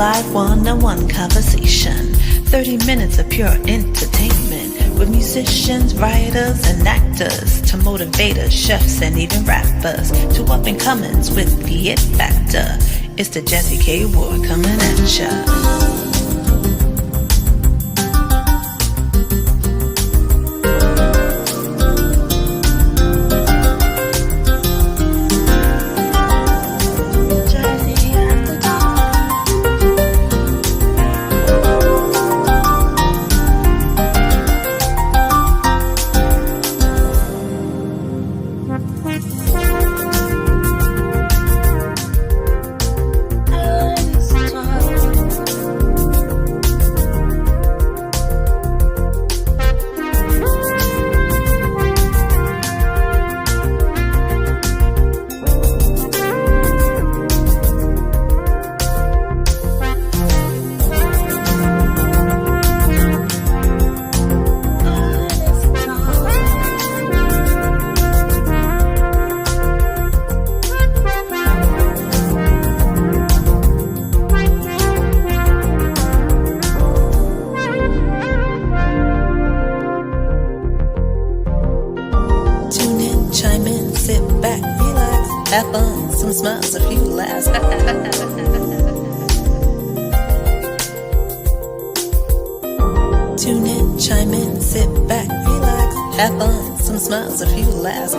live one-on-one conversation. 30 minutes of pure entertainment with musicians, writers, and actors to motivators, chefs, and even rappers to up-and-comers with the it factor. It's the Jazzie K.Ward coming at ya. Have fun, some smiles, a few laughs. Tune in, chime in, sit back, relax. Have fun, some smiles, a few laughs.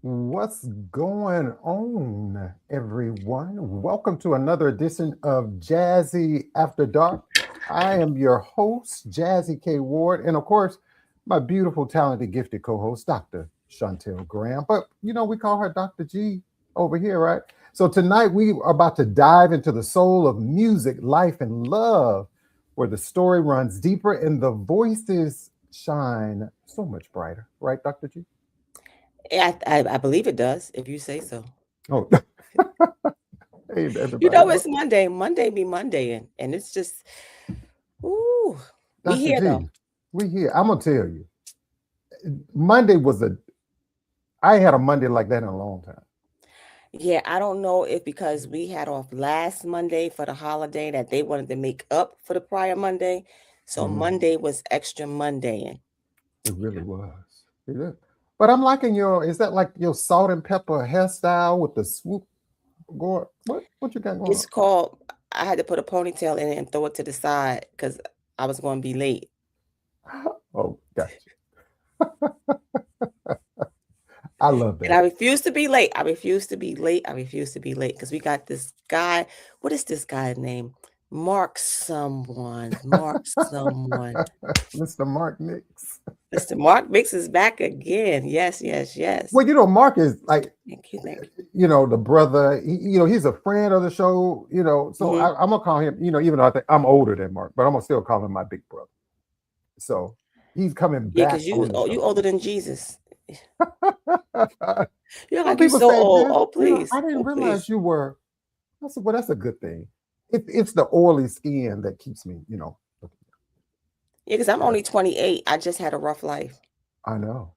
What's going on, everyone? Welcome to another edition of Jazzie After Dark. I am your host, Jazzie K.Ward, and of course, my beautiful, talented, gifted co-host, Dr. Shontell Graham. But, you know, we call her Dr.G over here, right? So tonight, we are about to dive into the soul of music, life, and love, where the story runs deeper and the voices shine so much brighter. Right, Dr. G? I believe it does, if you say so. Oh, hey, everybody. You know, it's Monday. Monday be Monday, and it's just, ooh, we here though. We here. I'm gonna tell you, Monday was I had a Monday like that in a long time. Yeah, I don't know if because we had off last Monday for the holiday that they wanted to make up for the prior Monday, so Monday was extra Monday. It really was. It is. But I'm liking is that like your salt and pepper hairstyle with the swoop going? What you got going It's called, I had to put a ponytail in it and throw it to the side because I was going to be late. Oh, gotcha. I love that. And I refuse to be late. I refuse to be late because we got this guy. What is this guy's name? Mark someone. Mr. Mark Mixx. Mr. Mark Mixx is back again. Yes. Well, you know, Mark is like, thank you. You know, the brother, he's a friend of the show, so I'm going to call him, even though I think I'm older than Mark, but I'm going to still call him my big brother. So he's coming back. Yeah, because you older than Jesus. You're like, you're so old. Oh, please. I didn't realize you were. I said, well, that's a good thing. It's the oily skin that keeps me, Yeah, because I'm only 28. I just had a rough life. I know.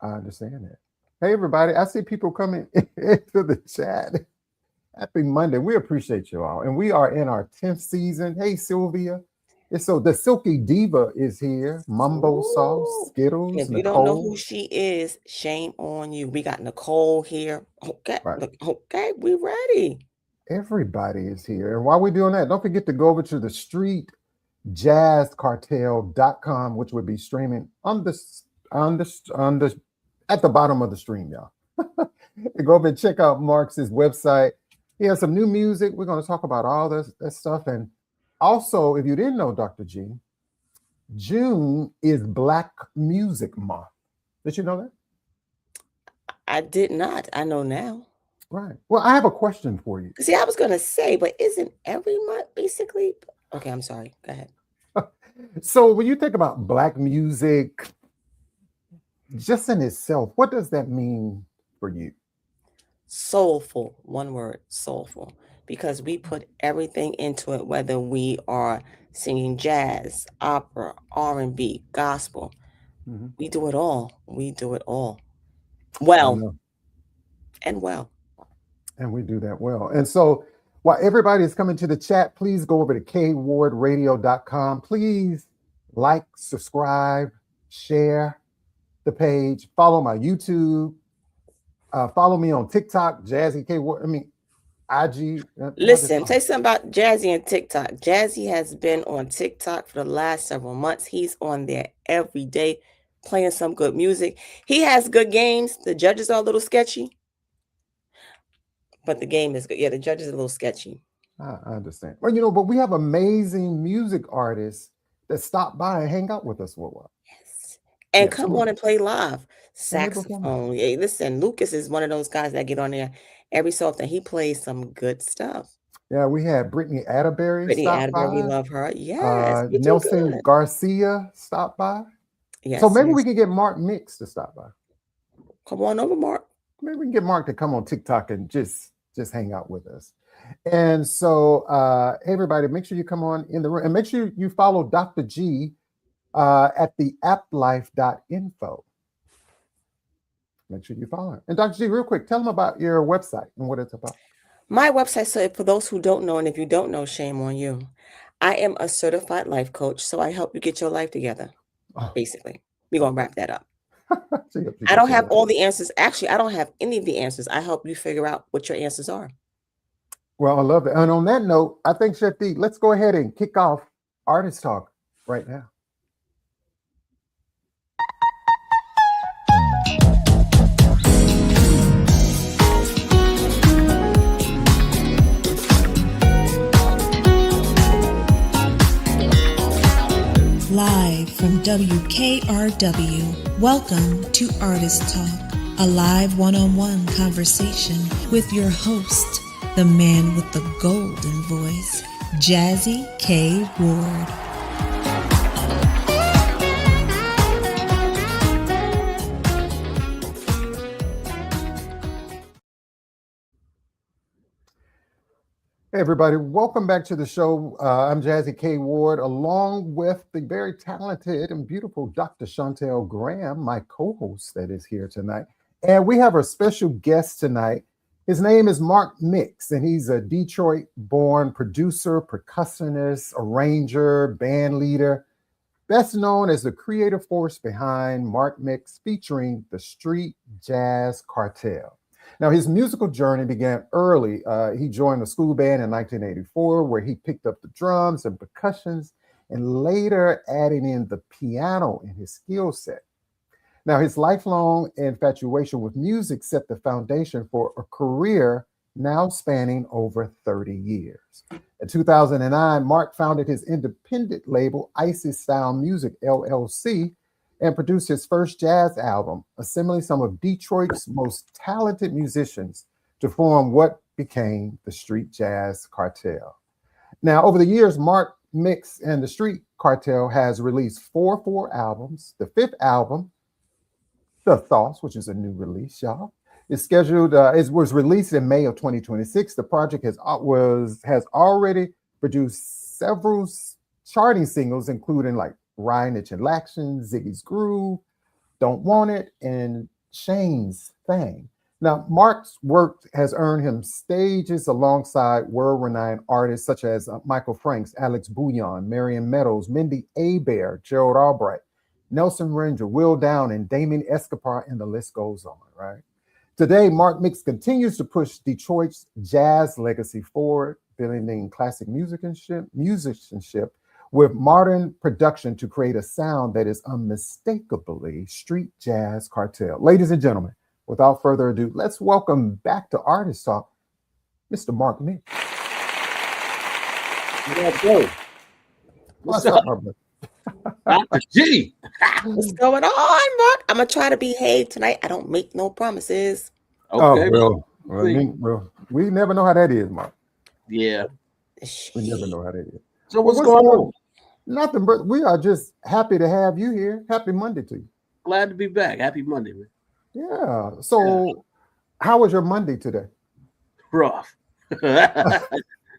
I understand that. Hey, everybody. I see people coming into the chat. Happy Monday. We appreciate you all. And we are in our 10th season. Hey, Sylvia. So the Silky Diva is here. Mumbo Sauce, Skittles, If you don't know who she is, shame on you. We got Nicole here. Okay, right. Okay, we ready. Everybody is here. And while we're doing that, don't forget to go over to the streetjazzcartel.com, which would be streaming at the bottom of the stream, y'all. Go over and check out Mark's website. He has some new music. We're going to talk about all that stuff. And also, if you didn't know, Dr. G, June is Black Music Month. Did you know that? I did not. I know now. Right. Well, I have a question for you. See, I was going to say, but isn't every month basically? Okay, I'm sorry. Go ahead. So when you think about Black music, just in itself, what does that mean for you? Soulful. One word, soulful. because we put everything into it, whether we are singing jazz, opera, R&B, gospel. Mm-hmm. We do it all. We do it all. I Well, know. and well. And we do that well. And so while everybody is coming to the chat, please go over to kwardradio.com. Please like, subscribe, share the page, follow my YouTube, follow me on TikTok, Jazzie K.Ward. I mean, IG. Listen, say something about Jazzie and TikTok. Jazzie has been on TikTok for the last several months. He's on there every day playing some good music. He has good games. The judges are a little sketchy, but the game is good. Yeah, the judges are a little sketchy. I understand. Well, but we have amazing music artists that stop by and hang out with us for a while. Yes. And come on and play live. Saxophone. Yeah, listen, Lucas is one of those guys that get on there every so often. He plays some good stuff. Yeah, we had Brittany Atterbury. We love her. Yes. Nelson Garcia stopped by. Yes. So maybe we can get Mark Mixx to stop by. Come on over, Mark. Maybe we can get Mark to come on TikTok and just hang out with us. And so everybody, make sure you come on in the room and make sure you follow Dr.G at the applife.info. Make sure you follow her. And Dr. G, real quick, tell them about your website and what it's about. My website, so for those who don't know, and if you don't know, shame on you. I am a certified life coach, so I help you get your life together, basically. We're going to wrap that up. I don't have all the answers. Actually, I don't have any of the answers. I help you figure out what your answers are. Well, I love it. And on that note, I think, Chef D, let's go ahead and kick off Artist Talk right now. Live from WKRW, welcome to Artist Talk, a live one-on-one conversation with your host, the man with the golden voice, Jazzie K.Ward. Hey everybody, welcome back to the show. I'm Jazzie K.Ward, along with the very talented and beautiful Dr. Shontell Graham, my co-host that is here tonight. And we have a special guest tonight. His name is Mark Mixx, and he's a Detroit-born producer, percussionist, arranger, band leader, best known as the creative force behind Mark Mixx featuring the Street Jazz Cartel. Now, his musical journey began early. He joined the school band in 1984, where he picked up the drums and percussions, and later adding in the piano in his skill set. Now, his lifelong infatuation with music set the foundation for a career now spanning over 30 years. In 2009, Mark founded his independent label, Icy Style Music, LLC, and produced his first jazz album, assembling some of Detroit's most talented musicians to form what became the Street Jazz Cartel. Now, over the years, Mark Mixx and the Street Cartel has released four albums. The fifth album, The Thoughts, which is a new release, y'all, is scheduled, was released in May of 2026. The project has already produced several charting singles, including like Ryan and Laction, Ziggy's Groove, Don't Want It, and Shane's Thing. Now, Mark's work has earned him stages alongside world-renowned artists such as Michael Franks, Alex Bouillon, Marion Meadows, Mindy Abair, Gerald Albright, Nelson Ranger, Will Down, and Damien Escapar, and the list goes on, right? Today, Mark Mixx continues to push Detroit's jazz legacy forward, blending classic musicianship with modern production to create a sound that is unmistakably Street Jazz Cartel. Ladies and gentlemen, without further ado, let's welcome back to Artist Talk, Mr. Mark Mixx. What's up, my brother? Dr. G. What's going on, Mark? I'm going to try to behave tonight. I don't make no promises. Okay. Well, we never know how that is, Mark. Yeah. We never know how that is. So what's going on? Nothing, but we are just happy to have you here. Happy Monday to you. Glad to be back. Happy Monday, man. Yeah. So how was your Monday today? Rough.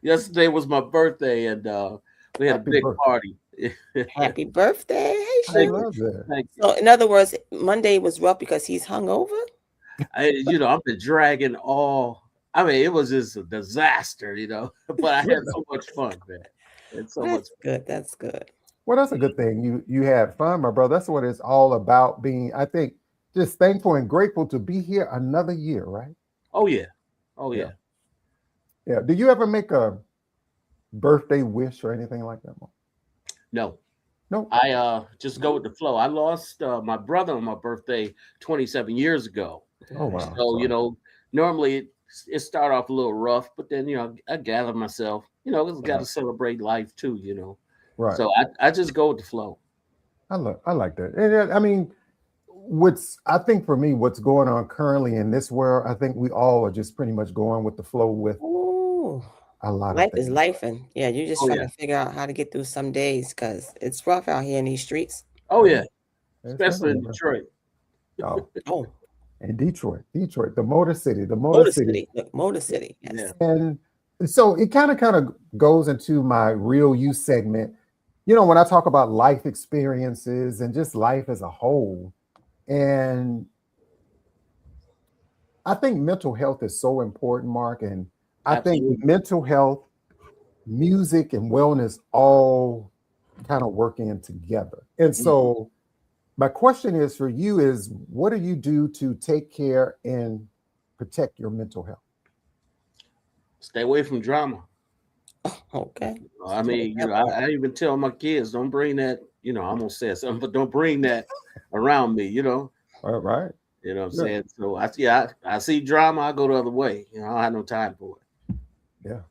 Yesterday was my birthday, and we had a Happy big birthday. party. Happy birthday. Hey, I Thank Sean. you. love that. Thank you. So, in other words, Monday was rough because he's hungover. I've been dragging all. I mean, it was just a disaster, but I had so much fun, man. It's so Well, much that's good. That's good. Well, that's a good thing. You had fun, my brother. That's what it's all about. Being, I think, just thankful and grateful to be here another year, right? Oh yeah. Oh Yeah. yeah. Yeah. Do you ever make a birthday wish or anything like that, Mark? No. No. I just go with the flow. I lost my brother on my birthday 27 years ago. Oh wow. So, Sorry. normally it start off a little rough, but then, I gather myself, it's got to Right. celebrate life too, Right. So I just go with the flow. I like that. And I mean, I think for me, what's going on currently in this world, I think we all are just pretty much going with the flow with Ooh, a lot of life is things. life, and yeah, you're just Oh trying yeah. to figure out how to get through some days because it's rough out here in these streets. Oh Yeah. yeah. It's Especially in definitely Detroit. oh, Oh, and Detroit, the Motor City, Motor City. Look, Motor City. Yes. Yeah. And so it kind of goes into my real you segment. When I talk about life experiences and just life as a whole, and I think mental health is so important, Mark. And I think Absolutely. mental health, music, and wellness all kind of work in together. And so my question is for you is, what do you do to take care and protect your mental health? Stay away from drama. Okay. I mean, I even tell my kids, don't bring that, I'm gonna say something, but don't bring that around me, All right. You know what I'm Yeah. saying? So I see drama, I go the other way. I don't have no time for it. Yeah,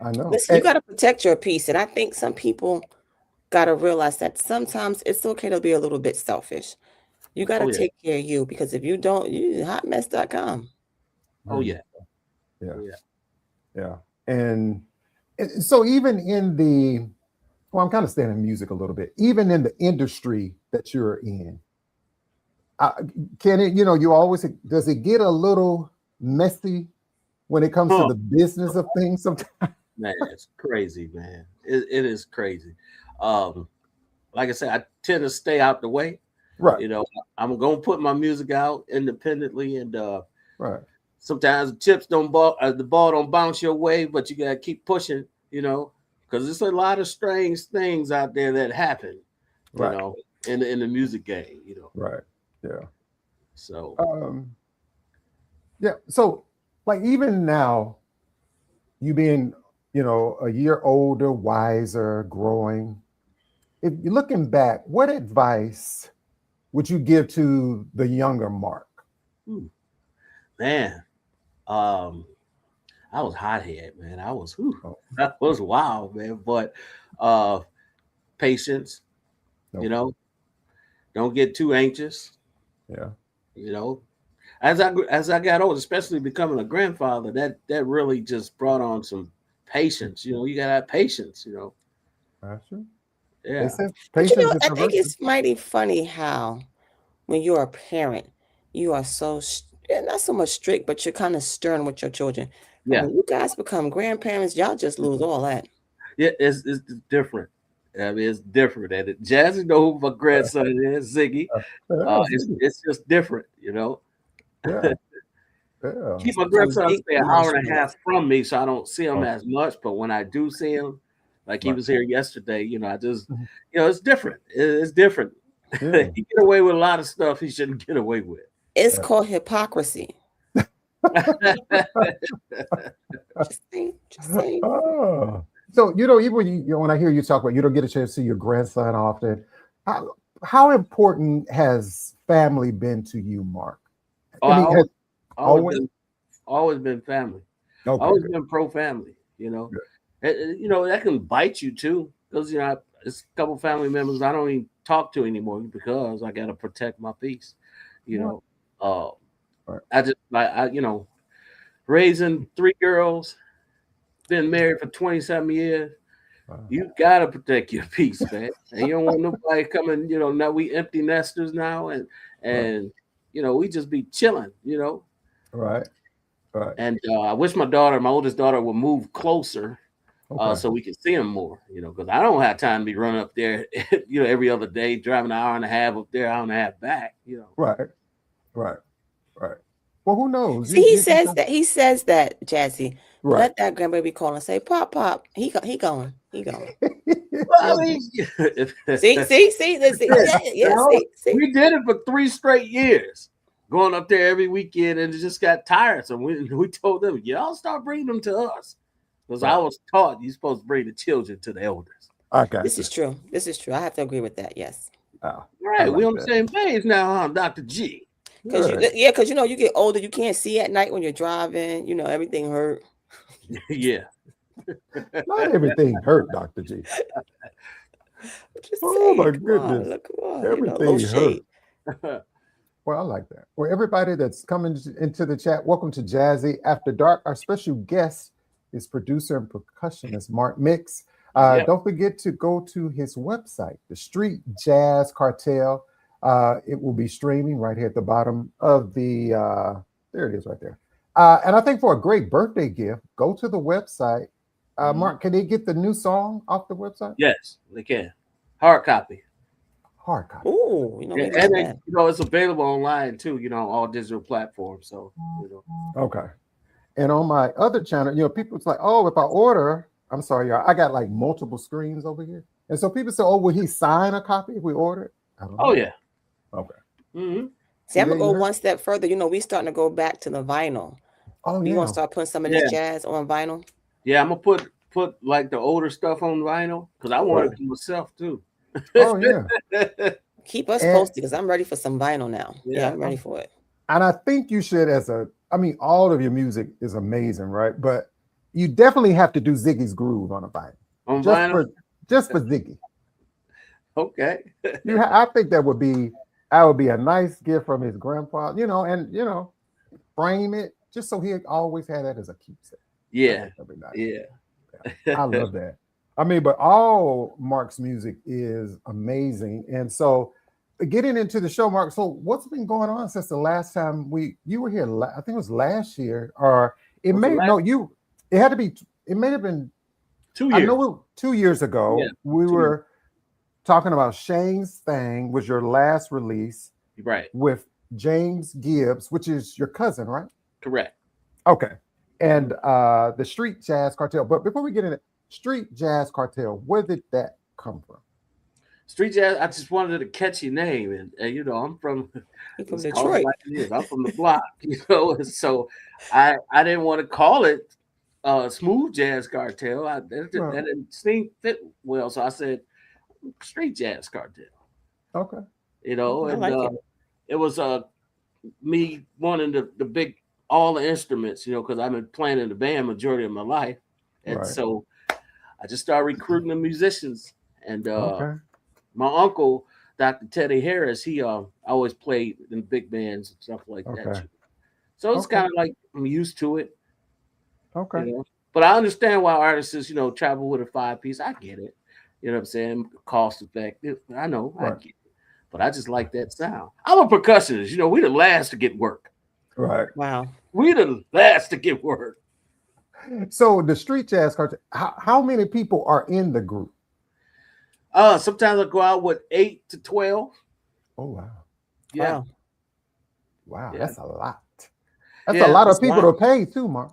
I know. Listen, you got to protect your peace, and I think some people got to realize that sometimes it's okay to be a little bit selfish. You got to Oh yeah. take care of you because if you don't, you hotmess.com. Oh yeah. Yeah. Oh, yeah. Yeah. And so even in I'm kind of staying in music a little bit, even in the industry that you're in, can it, does it get a little messy when it comes to the business of things sometimes? Man, it's crazy, man. It is crazy. Like I said, I tend to stay out the way. Right. I'm gonna put my music out independently, and Right. sometimes the ball don't bounce your way, but you gotta keep pushing, because there's a lot of strange things out there that happen, Right. in the music game, Right. Yeah. So yeah. So like even now, you being, a year older, wiser, growing, if you're looking back, what advice would you give to the younger Mark? man, I was hothead, man. That was wild, man. But patience, Nope. don't get too anxious. Yeah. As I got older, especially becoming a grandfather, that really just brought on some patience. You gotta have patience. That's true. Yeah. They said But patience is I a think virtue. it's mighty funny how when you're a parent, you are so not so much strict, but you're kind of stern with your children. But Yeah. when you guys become grandparents, y'all just lose all that. Yeah, it's different. I mean, it's different. And Jazzie know who my grandson is, Ziggy. It's just different. Yeah. Yeah. Keep my Some grandson big stay an hour and a emotional. half from me, so I don't see him as much. But when I do see him, like he Right. was here yesterday, I just, it's different. It's different. Yeah. He get away with a lot of stuff he shouldn't get away with. It's called hypocrisy. Just saying. Oh. So, even when I hear you talk about you don't get a chance to see your grandson often, how important has family been to you, Mark? Oh, I mean, always been family. Okay, Always good. been pro family. That can bite you too, because it's a couple family members I don't even talk to anymore because I got to protect my peace. Right. I just raising 3 girls, been married for 27 years. Wow. You gotta protect your peace, man. And you don't want nobody coming. Now we empty nesters now, and we just be chilling. Right. Right. And I wish my oldest daughter, would move closer so we could see them more, because I don't have time to be running up there, every other day, driving an hour and a half up there, hour and a half back, Right. Well, who knows? See, he says that, Jazzie. Right. Let that grandbaby call and say, "Pop, pop." He going. Well, I mean, see. We did it for 3 straight years, going up there every weekend, and it just got tiresome. We told them, y'all start bringing them to us, because I was taught you're supposed to bring the children to the elders. Okay, this is true. I have to agree with that. Yes. Right, we on the same page now, huh, Dr. G? Because you get older, you can't see at night when you're driving. Everything hurt. Yeah. Not everything hurt, Dr. G. My goodness. Everything hurt. Well, I like that. Well, everybody that's coming into the chat, welcome to Jazzie After Dark. Our special guest is producer and percussionist-Mark Mixx. Don't forget to go to his website, the Street Jazz Cartel. It will be streaming right here at the bottom of the, there it is right there. And I think for a great birthday gift, go to the website. Mark, can they get the new song off the website? Yes, they can. Hard copy. Oh, it's available online too, on all digital platforms. So, Okay. And on my other channel, people's like, oh, if I order, I'm sorry, y'all, I got like multiple screens over here. And so people say, oh, will he sign a copy if we order it? I don't know. Oh, yeah. Okay. Mm-hmm. See, I'm going to go one step further. We starting to go back to the vinyl. Oh, yeah. You want to start putting some of this jazz on vinyl? Yeah, I'm going to put like the older stuff on vinyl, because I want it to myself too. Oh, yeah. Keep us posted, because I'm ready for some vinyl now. Yeah, I'm ready for it. And I think you should, all of your music is amazing, right? But you definitely have to do Ziggy's Groove on a vinyl. On vinyl? Just for Ziggy. Okay. I think that would be a nice gift from his grandfather, and frame it just so he always had that as a keepsake. Yeah. Nice. Yeah. I love that. But all Mark's music is amazing. And so getting into the show, Mark, so what's been going on since the last time you were here? I think it was last year, or it may have been 2 years. I know 2 years ago, we were talking about Shane's Thing was your last release. Right. With James Gibbs, which is your cousin, right? Correct. Okay. And the Street Jazz Cartel. But before we get into Street Jazz Cartel, where did that come from? Street Jazz, I just wanted a catchy name. And I'm from Detroit. I'm from the block, so I didn't want to call it Smooth Jazz Cartel. That didn't seem fit well. So I said Street Jazz Cartel. Okay. It was me wanting the big, all the instruments, because I've been playing in the band majority of my life. And so I just started recruiting the musicians. And my uncle, Dr. Teddy Harris, he always played in big bands and stuff like that. So it's kind of like I'm used to it. Okay. But I understand why artists, travel with a 5-piece. I get it. You know what I'm saying? Cost effective. I know. I get it. But I just like that sound. I'm a percussionist. We the last to get work. Right. Wow. We the last to get work. So the Street Jazz Cartel, how many people are in the group? Sometimes I go out with 8 to 12. Oh, wow. Yeah. Wow. That's a lot. That's a lot of people to pay too, Mark.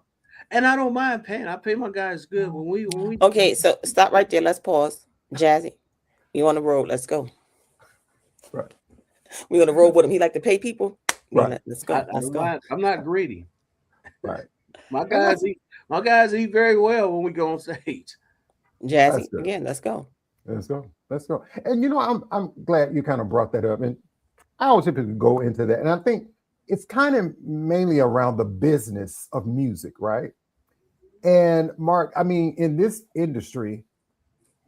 And I don't mind paying. I pay my guys good when we Okay, so stop right there. Let's pause. Jazzie, you on the road? Let's go. Right. We on the road with him. He like to pay people. Right. Let's go. Let's go. I'm not greedy. Right. My guys eat very well when we go on stage. Jazzie, again, let's go. Let's go. And I'm glad you kind of brought that up. And I always typically go into that. And I think it's kind of mainly around the business of music, right? And Mark, in this industry,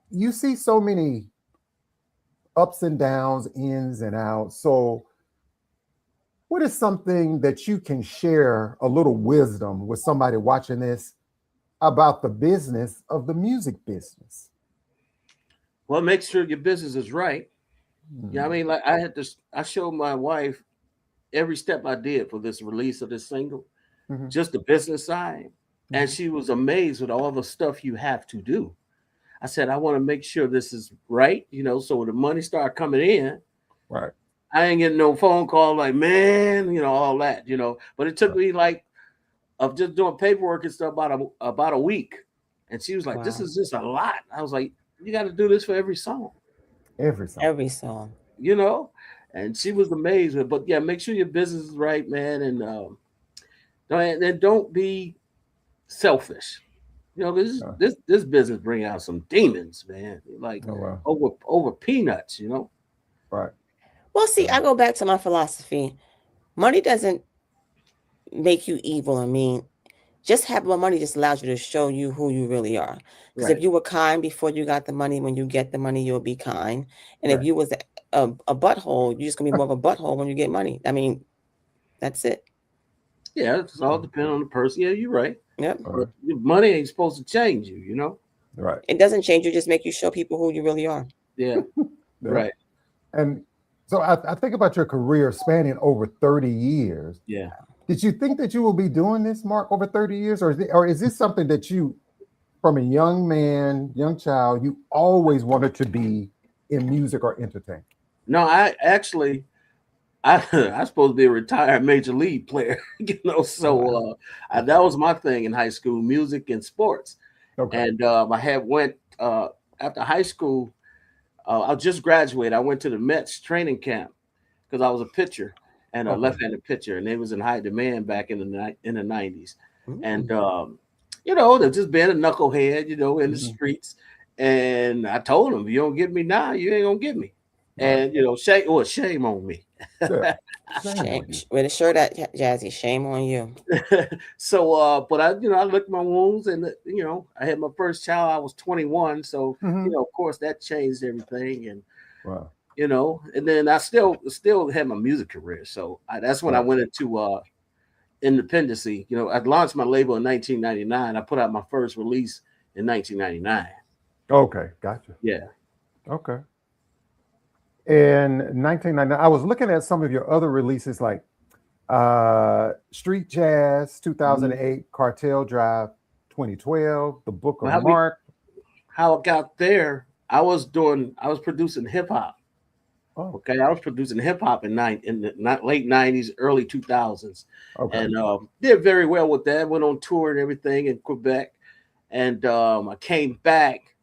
you see so many ups and downs, ins and outs. So what is something that you can share a little wisdom with somebody watching this about the business of the music business? Well, make sure your business is right. Yeah, I showed my wife every step I did for this release of this single. just the business side. And she was amazed with all the stuff you have to do. I said, I want to make sure this is right, so when the money start coming in, right. I ain't getting no phone call like, man, all that, But it took me like of just doing paperwork and stuff about a week. And she was like, this is just a lot. I was like, you got to do this for every song. Every song. And she was amazed. But yeah, make sure your business is right, man. And don't be selfish. This business bring out some demons, man. Like over peanuts, Right. Well, see, I go back to my philosophy. Money doesn't make you evil or mean. Just having more money just allows you to show you who you really are. Because if you were kind before you got the money, when you get the money, you'll be kind. And if you was a butthole, you're just gonna be more of a butthole when you get money. I mean, that's it. Yeah, it's all depend on the person. Yeah, you're right. Yep. But money ain't supposed to change you, Right. It doesn't change you, just make you show people who you really are. Yeah. Right. And so I think about your career spanning over 30 years. Yeah. Did you think that you will be doing this, Mark, over 30 years? Or is this something that you, from a young child, you always wanted to be in music or entertainment? No, I supposed to be a retired major league player, so that was my thing in high school, music and sports. Okay. And I went after high school, I just graduated. I went to the Mets training camp because I was a pitcher and a left-handed pitcher, and they was in high demand back in the 90s. Mm-hmm. And they're just being a knucklehead, in the streets. And I told them, if you don't get me now, you ain't gonna get me. And shame on me. Yeah. Shame. With a shirt at Jazzie, shame on you. So but I licked my wounds, and I had my first child. I was 21, so of course that changed everything. And and then I still had my music career. So that's when I went into independency. I launched my label in 1999. I put out my first release in 1999. Okay, gotcha. Yeah. Okay. In 1999, I was looking at some of your other releases like Street Jazz 2008, Cartel Drive 2012, The Book of Mark. How it got there, I was producing hip hop. Oh. Okay, I was producing hip hop in the late 90s, early 2000s. Okay. And did very well with that. Went on tour and everything in Quebec. And I came back,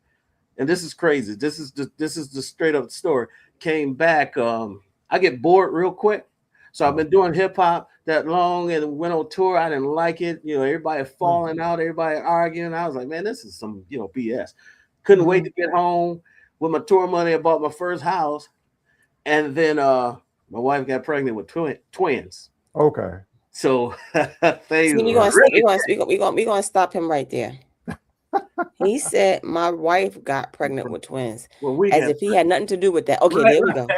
and this is crazy. This is the straight up story. Came back, I get bored real quick. So I've been doing hip hop that long and went on tour. I didn't like it. Everybody falling out, everybody arguing. I was like, man, this is some, BS. Couldn't wait to get home with my tour money. I bought my first house. And then my wife got pregnant with twins. Okay. So we're gonna stop him right there. He said my wife got pregnant with twins, as if he had nothing to do with that. Okay, there we go.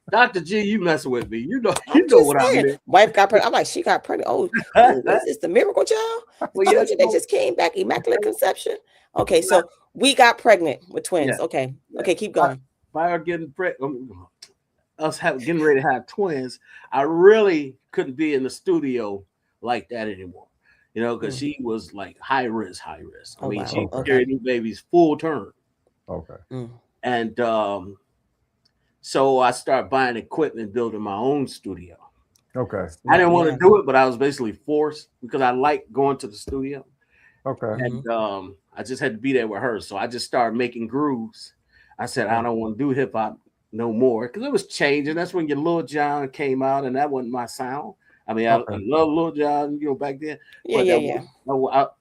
Dr.G, you messing with me. You know what I mean. Wife got pregnant. I'm like, she got pregnant. Oh, is this the miracle child? Well, yeah, they just came back, immaculate conception. Okay, so we got pregnant with twins. Yeah. Okay, keep going. By her getting pregnant, getting ready to have twins, I really couldn't be in the studio like that anymore. Because she was like high risk. I mean, she carried new babies full term. Okay. And so I started buying equipment, building my own studio. Okay. I didn't want to do it, but I was basically forced because I like going to the studio. Okay. And I just had to be there with her. So I just started making grooves. I said, I don't want to do hip hop no more because it was changing. That's when your Lil Jon came out, and that wasn't my sound. I mean, I love Lil Jon, back then.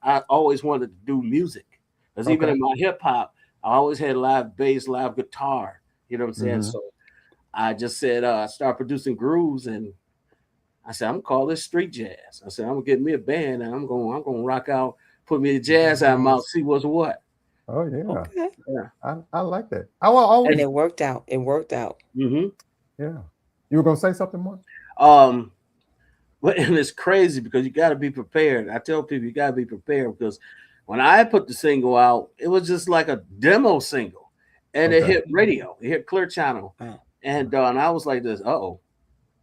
I always wanted to do music because even in my hip hop, I always had live bass, live guitar. You know what I'm saying? So I just said, I started producing grooves, and I said, I'm gonna call this street jazz. I said, I'm gonna get me a band, and I'm gonna rock out, put me a jazz album out, see what's what. Oh yeah, okay. Yeah. I like that. I will always. And it worked out. Mm-hmm. Yeah. You were gonna say something more? And it's crazy because you got to be prepared. I tell people you got to be prepared because when I put the single out, it was just like a demo single, and it hit radio, it hit Clear Channel, and I was like this.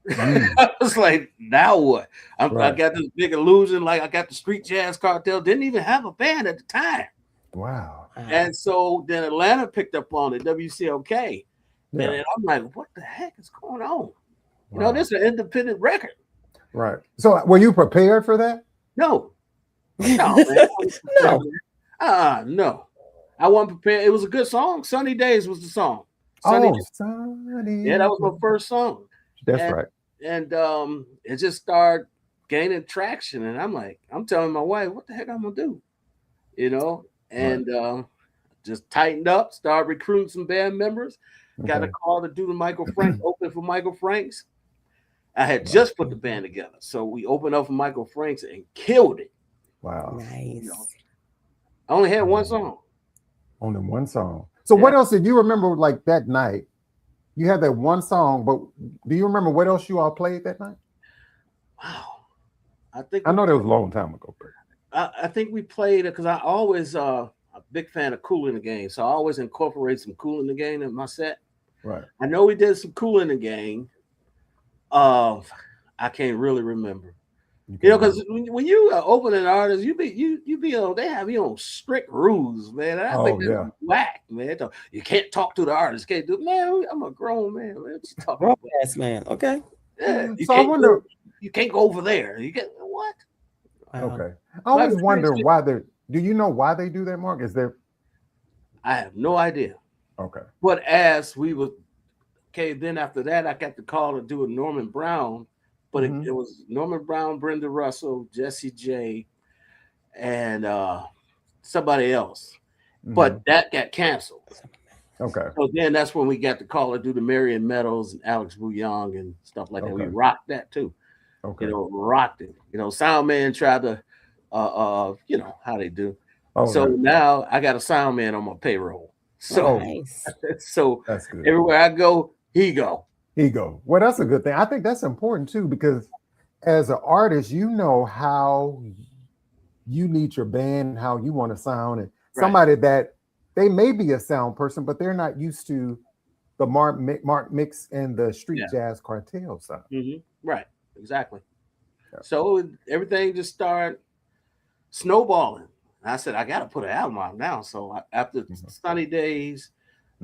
I was like, now what? I got this big illusion, like I got the Street Jazz Cartel, didn't even have a band at the time. Wow. And so then Atlanta picked up on it, WCLK. Yeah. And I'm like, what the heck is going on? You know, this is an independent record. Right. So were you prepared for that? No. No. No. I wasn't prepared. It was a good song. Sunny Days was the song. Sunny. Yeah, that was my first song. That's right. And it just started gaining traction. And I'm like, I'm telling my wife, what the heck I'm gonna do? You know, and just tightened up, started recruiting some band members, got a call to do the Michael Frank, open for Michael Franks. I had just put the band together. So we opened up for Michael Franks and killed it. Wow. Nice. You know, I only had one song. Only one song. So what else did you remember like that night? You had that one song, but do you remember what else you all played that night? Wow. I know that was a long time ago. But I think we played it because I always a big fan of Kool in the Gang. So I always incorporate some Kool in the Gang in my set. Right. I know we did some Kool in the Gang. I can't really remember. You know, because when you open an artist, you be on. They have you on strict rules, man. And I think that's whack, man. You can't talk to the artist. Can't do, man. I'm a grown man. Man, what you talking about? Yes, man. Okay. Yeah. So I wonder. You can't go over there. You get what? Okay. I always wonder why they. Do you know why they do that, Mark? Is there? I have no idea. Okay. But as we were, then after that, I got the call to do a Norman Brown. But it was Norman Brown, Brenda Russell, Jessie J, and somebody else. But that got canceled. Okay. So then that's when we got the call to do the Marion Meadows and Alex Bouillon and stuff like that. We rocked that too. Okay. You know, rocked it. You know, Sound Man tried to, you know, how they do. So now I got a sound man on my payroll. So, so that's good. Everywhere I go, he go. Well, that's a good thing. I think that's important too, because as an artist, you know how you need your band, how you want to sound, and somebody that they may be a sound person, but they're not used to the Mark Mixx and the Street Jazz Cartel sound. Right, exactly. So everything just started snowballing. I said, I got to put an album out now. So after Sunny Days,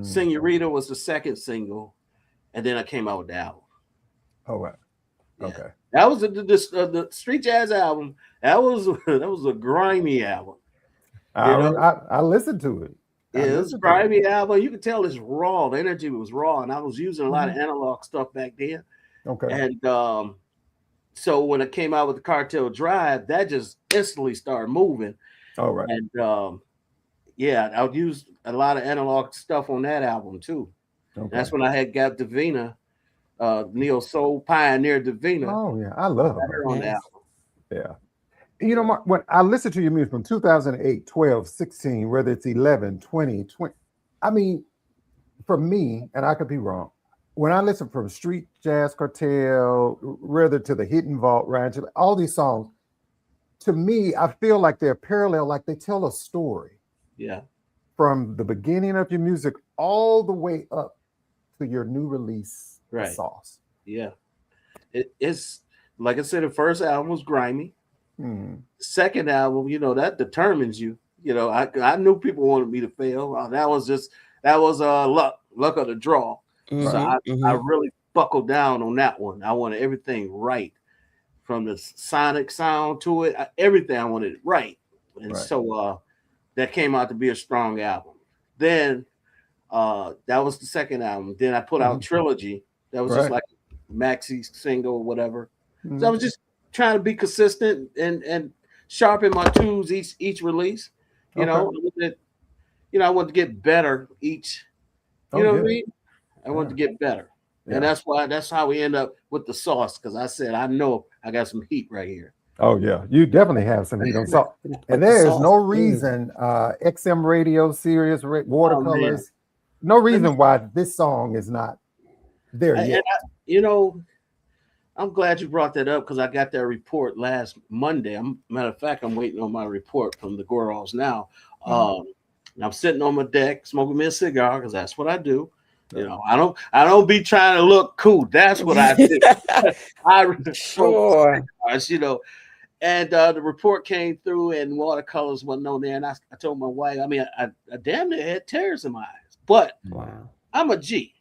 Senorita was the second single. And then I came out with the album. Oh, right. Okay. Yeah. That was the Street Jazz album. That was a grimy album. I listened to it. It was a grimy album. You could tell it's raw. The energy was raw. And I was using a lot of analog stuff back then. Okay. And so when I came out with the Cartel Drive, that just instantly started moving. All right. And I would use a lot of analog stuff on that album too. Okay. That's when I had Gab Davina, neo soul pioneer Davina. Oh yeah, I love her on the album. Yeah, you know, Mark, when I listen to your music from 2008, 12, 16, whether it's 11, 20, I mean, for me, and I could be wrong, when I listen from Street Jazz Cartel, rather to the Hidden Vault Ranch, all these songs, to me, I feel like they're parallel, like they tell a story. Yeah. From the beginning of your music all the way up to your new release, Sauce. Yeah. It's like I said, the first album was grimy. Second album, you know, that determines you. You know, I knew people wanted me to fail. That was luck of the draw. So I really buckled down on that one. I wanted everything right, from the sonic sound to it. Everything I wanted it right. And so that came out to be a strong album. Then that was the second album. Then I put out Trilogy. That was just like a maxi single or whatever. So I was just trying to be consistent and sharpen my tools each release. You know, I wanted to get better each. You know what I mean? I wanted to get better. And that's how we end up with the Sauce, because I said, I know I got some heat right here. Oh yeah, you definitely have some heat on Sauce. And there is no reason XM Radio, Sirius, Watercolors, no reason why this song is not there yet. You know, I'm glad you brought that up, because I got that report last Monday. Matter of fact, I'm waiting on my report from the Gorals now. I'm sitting on my deck smoking me a cigar, because that's what I do. You know, I don't be trying to look cool. That's what I do. Sure. You know, and the report came through and watercolors wasn't on there. And I told my wife, I mean, I damn near had tears in my eyes, but wow. I'm a G.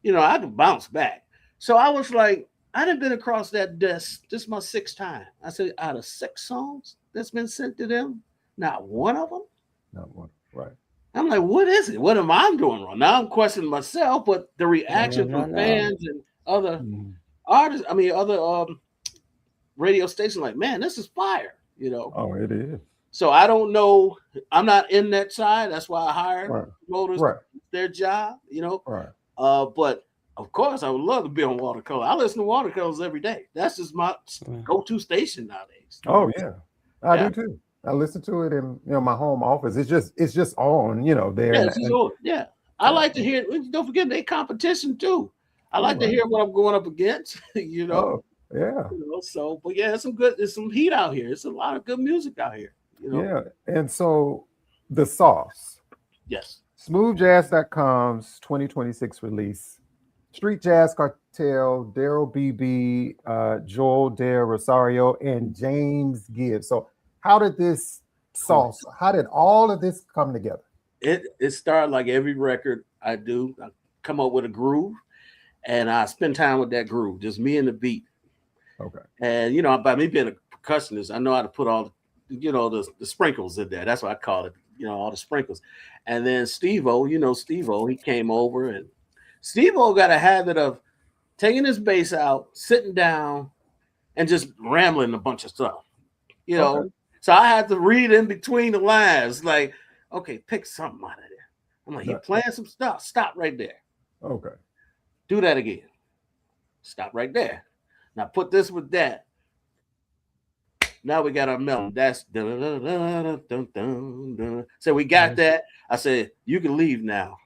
You know, I can bounce back. So I was like, I done been across that desk. This is my 6th time. I said, out of 6 songs that's been sent to them, not one of them. Not one, right. I'm like, what is it? What am I doing wrong? Now I'm questioning myself, but the reaction from fans and other artists, I mean, other radio stations, like, man, this is fire, you know. Oh, it is. So I don't know. I'm not in that side. That's why I hire promoters. Right. Their job, you know. Right. But of course, I would love to be on Watercolor. I listen to Watercolors every day. That's just my go-to station nowadays. Oh yeah, I do too. I listen to it in my home office. It's just on there. Yeah, I like to hear. Don't forget they competition too. I like to hear what I'm going up against. You know. Oh, yeah. You know, so, but yeah, there's some heat out here. It's a lot of good music out here. You know? Yeah, and so the sauce. Yes. SmoothJazz.com's 2026 release. Street Jazz Cartel, Daryl BB, Joel Del Rosario, and James Gibbs. So how did this sauce, how did all of this come together? It started like every record I do. I come up with a groove and I spend time with that groove, just me and the beat. Okay. And by me being a percussionist, I know how to put all the sprinkles in there. That's what I call it, all the sprinkles. And then Steve-O, Steve-O, he came over, and Steve-O got a habit of taking his bass out, sitting down, and just rambling a bunch of stuff. Okay. So I had to read in between the lines, like, okay, pick something out of there. I'm like, you're playing some stuff. Stop right there. Okay. Do that again. Stop right there. Now put this with that. Now we got our melody. That's dun, dun, dun, dun, dun, dun. So we got that. I said, you can leave now.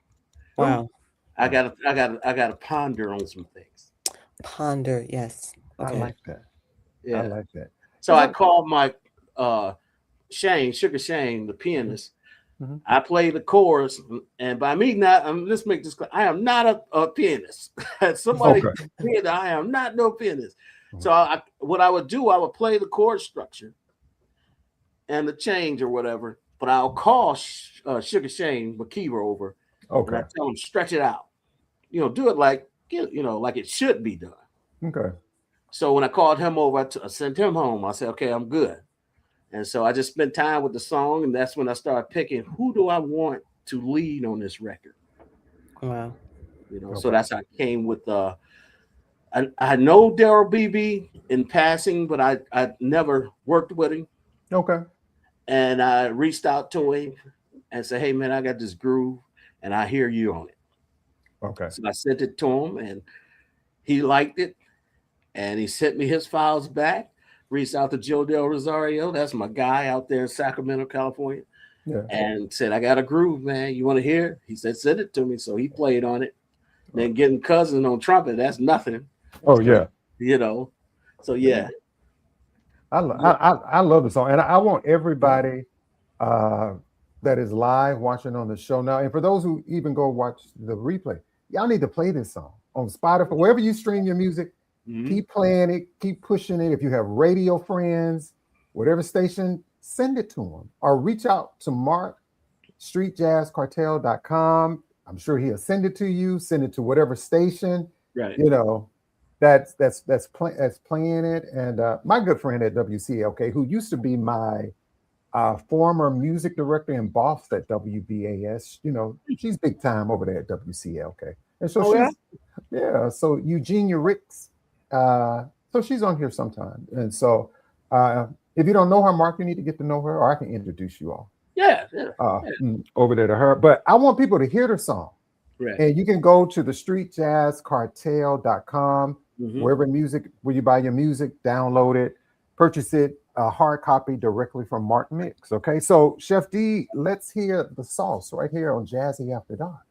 Wow. I gotta ponder on some things. Ponder, yes. Okay. I like that. Yeah. I like that. So I called my Sugar Shane, the pianist. Mm-hmm. I play the chorus, and by me let's make this clear. I am not a pianist. Somebody I am not no pianist. So what I would do, I would play the chord structure and the change or whatever, but I'll call Sugar Shane McKeever over. Okay. And I tell him stretch it out. Do it like like it should be done. Okay. So when I called him over, I sent him home. I said, okay, I'm good. And so I just spent time with the song, and that's when I started picking who do I want to lead on this record. Wow. So that's how I came with I know Daryl BB in passing, but I never worked with him. Okay. And I reached out to him and said, hey man, I got this groove and I hear you on it. Okay. So I sent it to him and he liked it. And he sent me his files back. Reached out to Joe Del Rosario. That's my guy out there in Sacramento, California. Yeah. And said, I got a groove, man. You want to hear it? He said, send it to me. So he played on it. Then getting Cousin on trumpet, that's nothing. Oh, yeah. So yeah. I love the song. And I want everybody that is live watching on the show now. And for those who even go watch the replay, y'all need to play this song on Spotify, wherever you stream your music. Mm-hmm. Keep playing it, keep pushing it. If you have radio friends, whatever station, send it to them or reach out to Mark, streetjazzcartel.com. I'm sure he'll send it to you, send it to whatever station, right? That's playing it. And my good friend at WCLK, who used to be my former music director and boss at WVAS, she's big time over there at WCLK. And so so Eugenia Ricks, so she's on here sometime. And so if you don't know her, Mark, you need to get to know her, or I can introduce you all. Over there to her. But I want people to hear the song. Right. And you can go to the streetjazzcartel.com, where you buy your music, download it, purchase it, a hard copy directly from Mark Mixx. Okay. So Chef D, let's hear the sauce right here on Jazzy After Dark.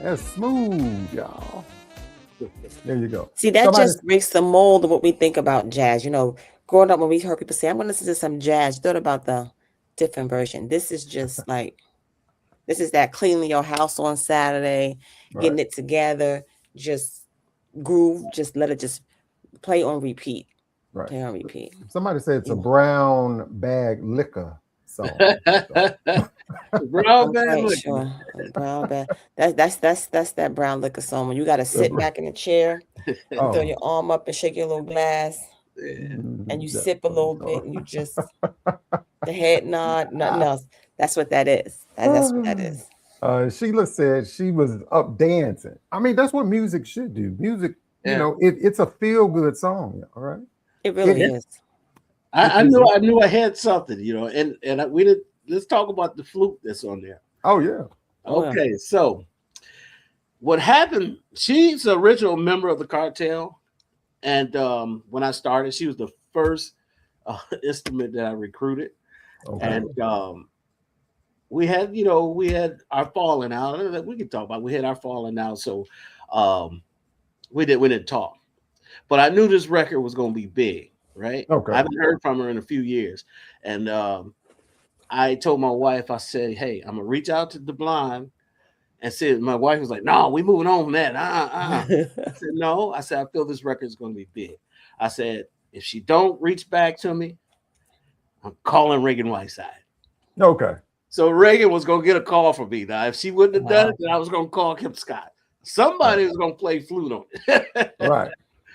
That's smooth, y'all. There you go. See, that just breaks the mold of what we think about jazz. You know, growing up, when we heard people say, I'm going to listen to some jazz, you thought about the different version. This is just like, this is that cleaning your house on Saturday, getting it together, just groove, just let it just play on repeat. Right. Play on repeat. Somebody said it's a brown bag liquor song. Brown bag liquor. Sure. Brown bag. That's that brown liquor song when you got to sit back in a chair, throw your arm up and shake your little glass, and you sip a little bit, and you just the head nod, nothing else. That's what that is. That's what that is. Sheila said she was up dancing. I mean, that's what music should do. Music, you know, it's a feel-good song, all right? It really is. I knew I had something, you know, and we did. Let's talk about the flute that's on there. Oh yeah. Okay, so what happened? She's the original member of the cartel, and when I started, she was the first instrument that I recruited, and we had our falling out. We can talk about. We had our falling out, so we didn't talk, but I knew this record was going to be big, right? Okay. I haven't heard from her in a few years, and I told my wife, I said, hey, I'm gonna reach out to the blind and said, my wife was like, no, we moving on from that. I said, no. I said, I feel this record is going to be big. I said, if she don't reach back to me, I'm calling Reagan Whiteside. Okay. So Reagan was going to get a call from me. Now, if she wouldn't have done it, then I was going to call Kim Scott. Somebody was going to play flute on it. Right.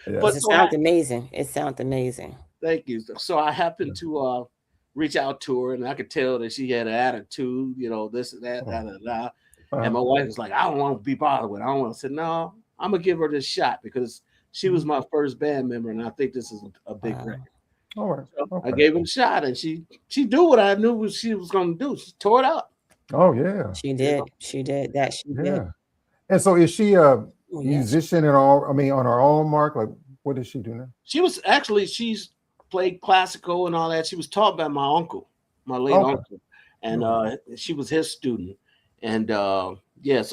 Yeah. But it sounds amazing. It sounds amazing. Thank you. So I happened to reach out to her, and I could tell that she had an attitude, you know, this and that, and my wife was like, I don't want to be bothered with it. I don't want to say, no, I'm going to give her this shot because she was my first band member, and I think this is a big record. All right. So I gave her a shot, and she did what I knew she was going to do. She tore it up. Oh, yeah. She did. She did that. She did. And so is she a musician at all? I mean, on her own, Mark? Like, what does she do now? She's played classical and all that. She was taught by my uncle, my late uncle, and she was his student. And so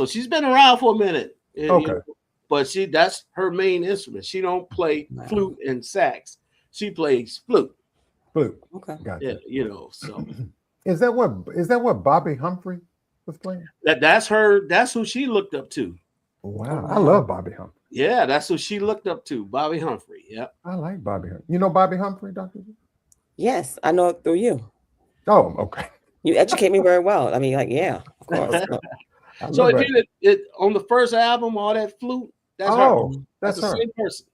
she's been around for a minute. Okay. You know, but that's her main instrument. She don't play flute and sax. She plays flute. Flute. Okay. Gotcha. Yeah, you know, so is that what Bobby Humphrey was playing? That's her, that's who she looked up to. Wow. I love Bobby Humphrey. Yeah, that's who she looked up to, Bobby Humphrey. Yeah. I like Bobby Humphrey. You know Bobby Humphrey, Dr. G? Yes, I know it through you. Oh, okay. You educate me very well. I mean, like, yeah, of course. So it on the first album, all that flute, that's her. That's the same person.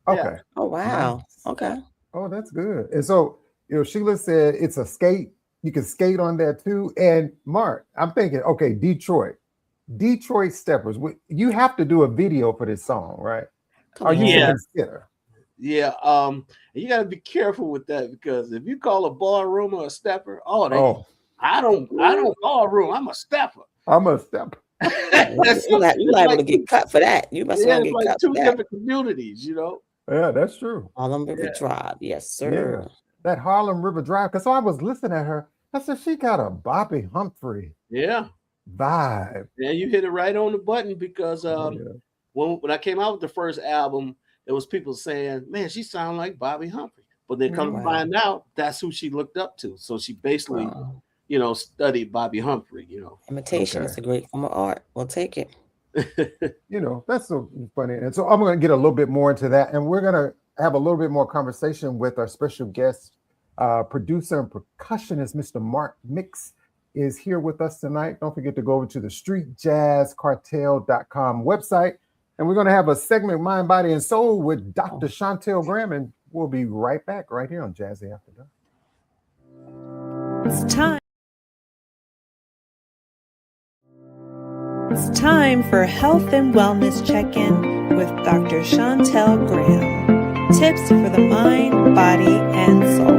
Okay. Yeah. Oh, wow. Nice. Okay. Oh, that's good. And so, you know, Sheila said it's a skate. You can skate on that too. And Mark, I'm thinking, okay, Detroit Steppers. You have to do a video for this song, right? Are you consider? Yeah. You got to be careful with that because if you call a ballroom or a stepper, I don't ballroom. I'm a stepper. I'm a stepper. You're liable to get cut for that. You must get like cut two for that. different communities, you know. Yeah, that's true. Harlem River Drive, yes, sir. Yeah. That Harlem River Drive. Because I was listening at her. I said she got a Bobby Humphrey vibe. Yeah, you hit it right on the button because when I came out with the first album, there was people saying, "Man, she sounds like Bobby Humphrey." But then come to find out, that's who she looked up to. So she basically, you know, studied Bobby Humphrey. You know, imitation is a great form of art. We'll take it. You know, that's so funny. And so I'm going to get a little bit more into that. And we're going to have a little bit more conversation with our special guest, producer and percussionist, Mr. Mark Mixx, is here with us tonight. Don't forget to go over to the streetjazzcartel.com website. And we're going to have a segment, Mind, Body, and Soul with Dr. Shontell Graham. And we'll be right back right here on Jazzy After Dark. It's time. It's time for Health and Wellness Check-In with Dr. Shontell Graham. Tips for the mind, body, and soul.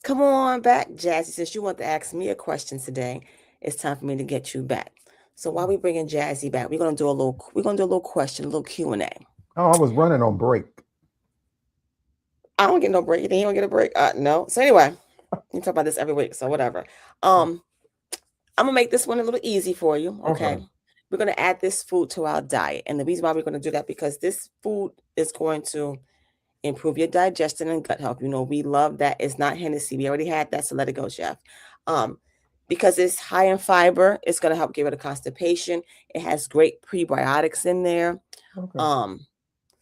Come on back, Jazzy. Since you want to ask me a question today, it's time for me to get you back. So while we bring in Jazzie back, we're gonna do a little question, a little Q&A. Oh, I was running on break. I don't get no break. You think you don't get a break? No. So anyway, we talk about this every week. So whatever. I'm gonna make this one a little easy for you. Okay. We're gonna add this food to our diet, and the reason why we're gonna do that because this food is going to improve your digestion and gut health. You know, we love that. It's not Hennessy. We already had that, so let it go, chef. Because it's high in fiber, it's going to help get rid of constipation. It has great prebiotics in there.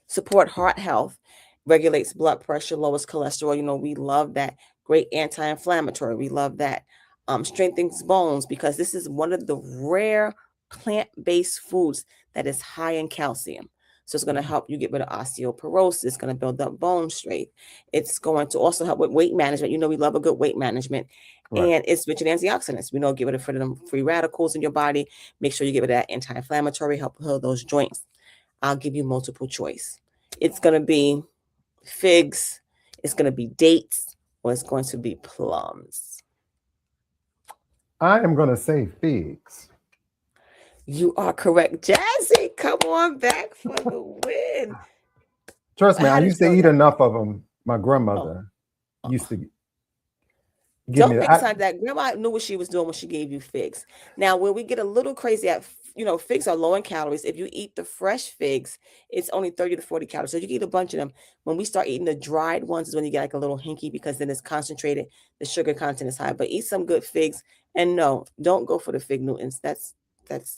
Support heart health, regulates blood pressure, lowers cholesterol. You know, we love that. Great anti-inflammatory. We love that. Strengthens bones because this is one of the rare plant-based foods that is high in calcium. So it's going to help you get rid of osteoporosis. It's going to build up bone strength. It's going to also help with weight management. You know, we love a good weight management. And it's rich in antioxidants. We know, get rid of them free radicals in your body. Make sure you get rid of that anti-inflammatory, help heal those joints. I'll give you multiple choice. It's going to be figs. It's going to be dates, or it's going to be plums. I am going to say figs. You are correct. Jazzie, come on back for the win. Trust me, I used to eat enough of them. My grandmother used to give me that. That grandma knew what she was doing when she gave you figs. Now, when we get a little crazy at, you know, figs are low in calories. If you eat the fresh figs, it's only 30 to 40 calories. So you can eat a bunch of them. When we start eating the dried ones is when you get like a little hinky because then it's concentrated. The sugar content is high. But eat some good figs. And no, don't go for the fig Newtons. That's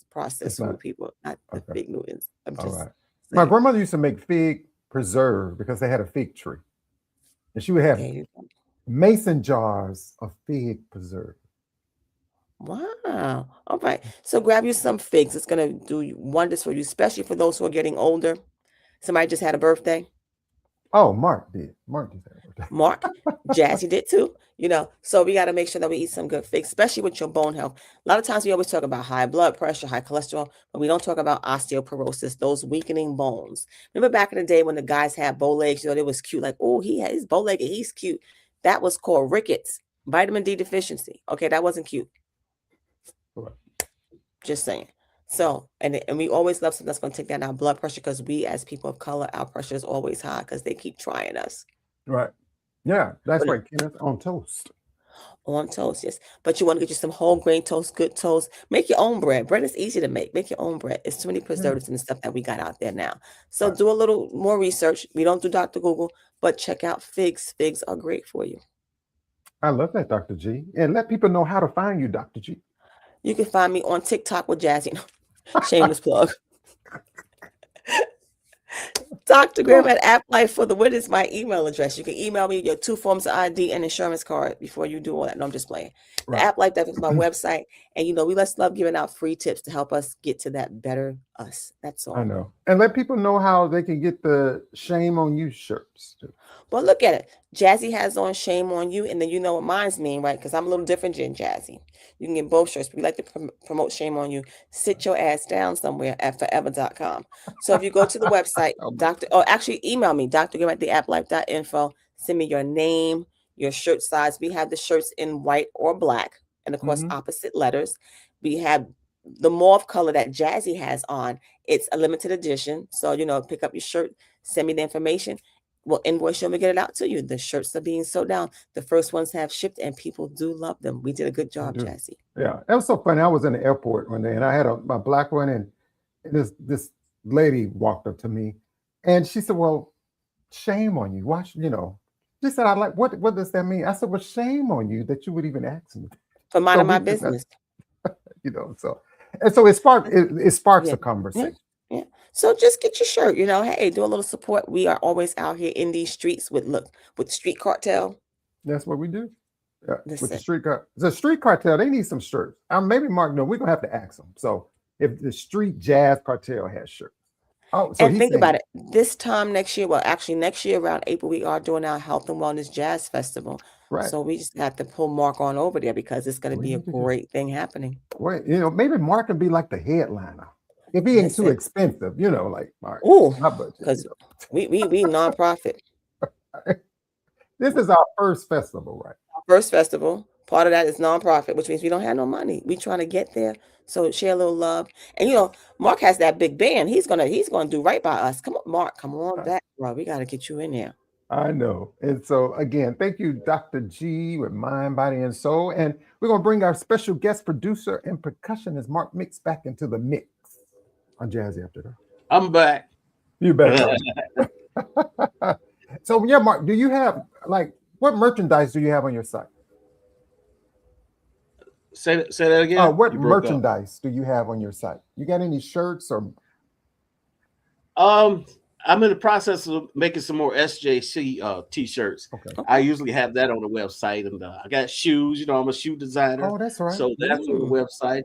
processed food, people, not the fig Newtons. I'm just saying. My grandmother used to make fig preserve because they had a fig tree. And she would have mason jars of fig preserve. Wow. All right. So grab you some figs. It's going to do wonders for you, especially for those who are getting older. Somebody just had a birthday. Oh, Mark did. Mark just had a birthday. Mark, Jazzie did too. You know, so we got to make sure that we eat some good figs, especially with your bone health. A lot of times we always talk about high blood pressure, high cholesterol, but we don't talk about osteoporosis, those weakening bones. Remember back in the day when the guys had bow legs, you know, it was cute. Like, oh, he had his bow leg and he's cute. That was called rickets, vitamin D deficiency. Okay, that wasn't cute. Just saying. So, and we always love something that's going to take down our blood pressure because we as people of color, our pressure is always high because they keep trying us. Right. Yeah, that's right, Kenneth. On toast. On toast, yes. But you want to get you some whole grain toast, good toast. Make your own bread. Bread is easy to make. Make your own bread. It's too many preservatives and stuff that we got out there now. So do a little more research. We don't do Dr. Google, but check out figs. Figs are great for you. I love that, Dr. G. And let people know how to find you, Dr. G. You can find me on TikTok with Jazzie. Shameless plug. Dr. Graham at AppLife for the win is my email address. You can email me your 2 forms of ID and insurance card before you do all that. No, I'm just playing. The AppLife, that is my website. And, you know, we love giving out free tips to help us get to that better us. That's all. I know. And let people know how they can get the Shame on You shirts too. Well, look at it. Jazzie has on Shame on You, and then you know what mine's mean, right? Because I'm a little different than Jazzie. You can get both shirts. We like to promote Shame on You. Sit your ass down somewhere at forever.com. So if you go to the website, actually email me, drgraham@theapplife.info. Send me your name, your shirt size. We have the shirts in white or black, and of course, opposite letters. We have the mauve color that Jazzie has on. It's a limited edition. So, you know, pick up your shirt, send me the information. We'll invoice you and we get it out to you. The shirts are being sold down. The first ones have shipped and people do love them. We did a good job, Jazzie. Yeah, that was so funny. I was in the airport one day and I had my black one, and this lady walked up to me and she said, well, shame on you. Watch, you know. She said, what does that mean? I said, well, shame on you that you would even ask me. For minding my business. You know, so it sparks a conversation. Yeah. So just get your shirt, you know, hey, do a little support. We are always out here in these streets with the street cartel. That's what we do. Yeah, with the street cartel, they need some shirts. Maybe Mark, no, we're gonna have to ask them. So if the street jazz cartel has shirts. Oh, so and think about it. This time next year, well, actually next year around April, we are doing our Health and Wellness Jazz Festival. Right. So we just have to pull Mark on over there because it's going to be a great thing happening. Wait, you know, maybe Mark can be like the headliner. If he ain't too expensive, you know, like Mark. Oh, because we nonprofit. This is our first festival, right? First festival. Part of that is nonprofit, which means we don't have no money. We trying to get there. So share a little love. And Mark has that big band. He's gonna do right by us. Come on, Mark. Come on back, bro. We gotta get you in there. I know. And so again, thank you, Dr. G with Mind, Body, and Soul. And we're gonna bring our special guest producer and percussionist-Mark Mixx back into the mix on Jazzy After Dark. I'm back. You back. So yeah, Mark, do you have what merchandise do you have on your site? Say that again. What merchandise do you have on your site? You got any shirts or? I'm in the process of making some more SJC t-shirts. Okay. I usually have that on the website, and I got shoes. I'm a shoe designer. Oh, that's right. So that's on the website.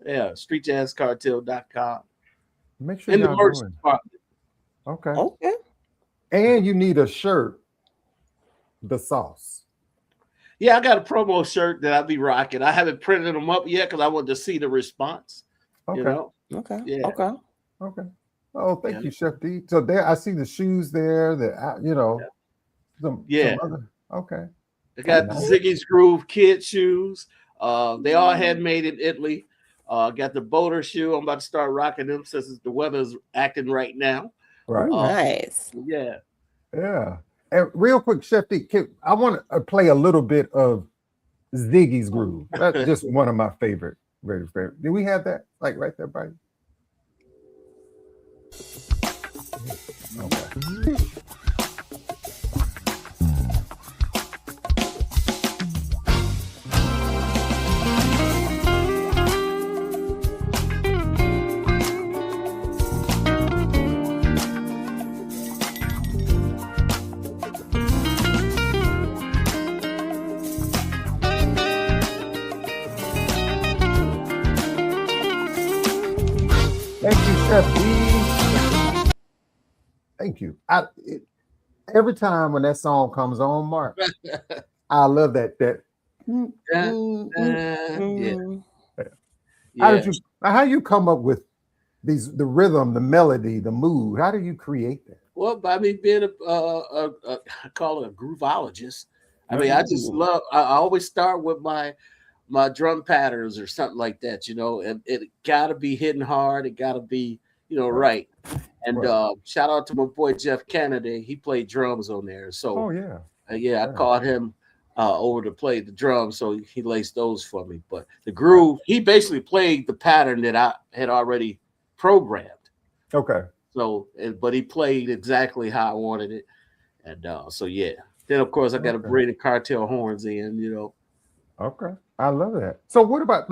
Yeah, streetjazzcartel.com. Make sure in the merch department. Okay. And you need a shirt. The sauce. Yeah, I got a promo shirt that I'll be rocking. I haven't printed them up yet because I want to see the response. Okay. Okay. Yeah. Okay. Oh, thank you, Chef D. So there, I see the shoes there. Some other, okay. I got the Ziggy's Groove kid shoes. They all handmade in Italy. Got the boater shoe. I'm about to start rocking them since the weather's acting right now. Right. Nice. Yeah. Yeah. And real quick, Chef D, I want to play a little bit of Ziggy's Groove. That's just one of my favorite, very favorite. Do we have that right there, buddy? Okay. Thank you, Chef D. Thank you. Every time when that song comes on, Mark, I love that. How you come up with the rhythm, the melody, the mood? How do you create that? Well, by me being I call it a groovologist. I mean, I just love. I always start with my drum patterns or something like that, and it gotta be hitting hard. It gotta be, right. And shout out to my boy Jeff Kennedy. He played drums on there. So I called him over to play the drums, so he laced those for me. But the groove, he basically played the pattern that I had already programmed. Okay. So, but he played exactly how I wanted it, and Then of course I got to bring the cartel horns in, Okay, I love that. So what about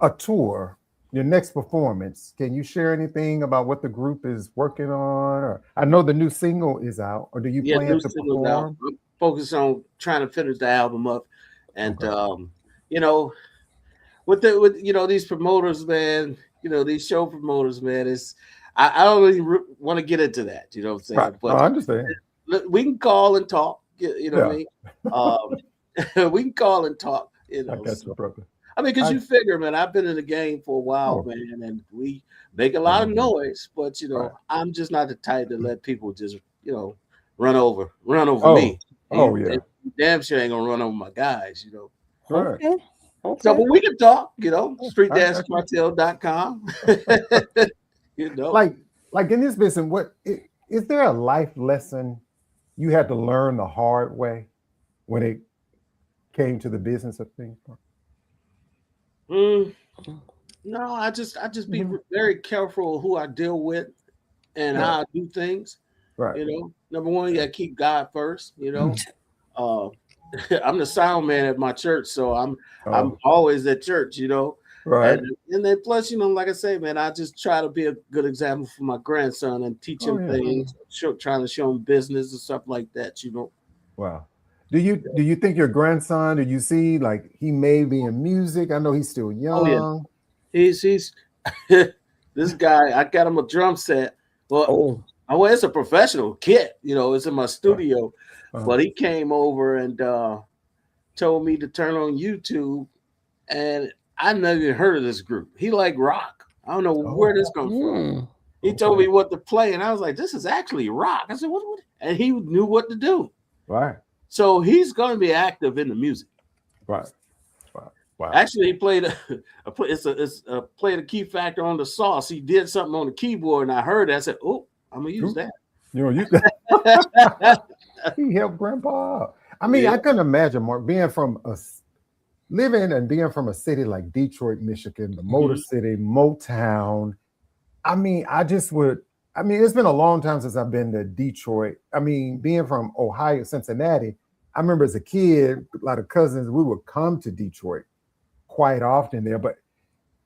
a tour? Your next performance, can you share anything about what the group is working on? Or I know the new single is out, or do you plan to perform? I'm focused on trying to finish the album up, and with these promoters, man, these show promoters, man, I don't really want to get into that, you know what I'm saying? Right. But I understand. We can call and talk, what I mean? We can call and talk, I got you, brother. I mean, because you figure, man, I've been in the game for a while, man, and we make a lot of noise, but I'm just not the type to let people just, run over me. They damn sure ain't gonna run over my guys, Right. Okay. So, but we can talk, streetjazzcartel.com. Like in this business, what is there a life lesson you had to learn the hard way when it came to the business of things? No, I just be very careful who I deal with and how I do things. Right. Number one, you gotta keep God first. I'm the sound man at my church, so I'm always at church. Right. And then plus, like I say, man, I just try to be a good example for my grandson and teach him things, trying to show him business and stuff like that. Wow. Do you think your grandson? Do you see he may be in music? I know he's still young. Oh, yeah. He's this guy. I got him a drum set. Well, it's a professional kit. It's in my studio. But he came over and told me to turn on YouTube, and I never even heard of this group. He like rock. I don't know where this comes from. He told me what to play, and I was like, "This is actually rock." I said, "What?" And he knew what to do. Right. So he's going to be active in the music. Right. Wow. Actually, he played played a key factor on the sauce. He did something on the keyboard, and I heard it. I said, "Oh, I'm gonna use that." You know, use that. He helped Grandpa. I mean, I couldn't imagine Mark being from a city like Detroit, Michigan, the Motor City, Motown. I mean, it's been a long time since I've been to Detroit. I mean, being from Ohio, Cincinnati, I remember as a kid, a lot of cousins, we would come to Detroit quite often there. But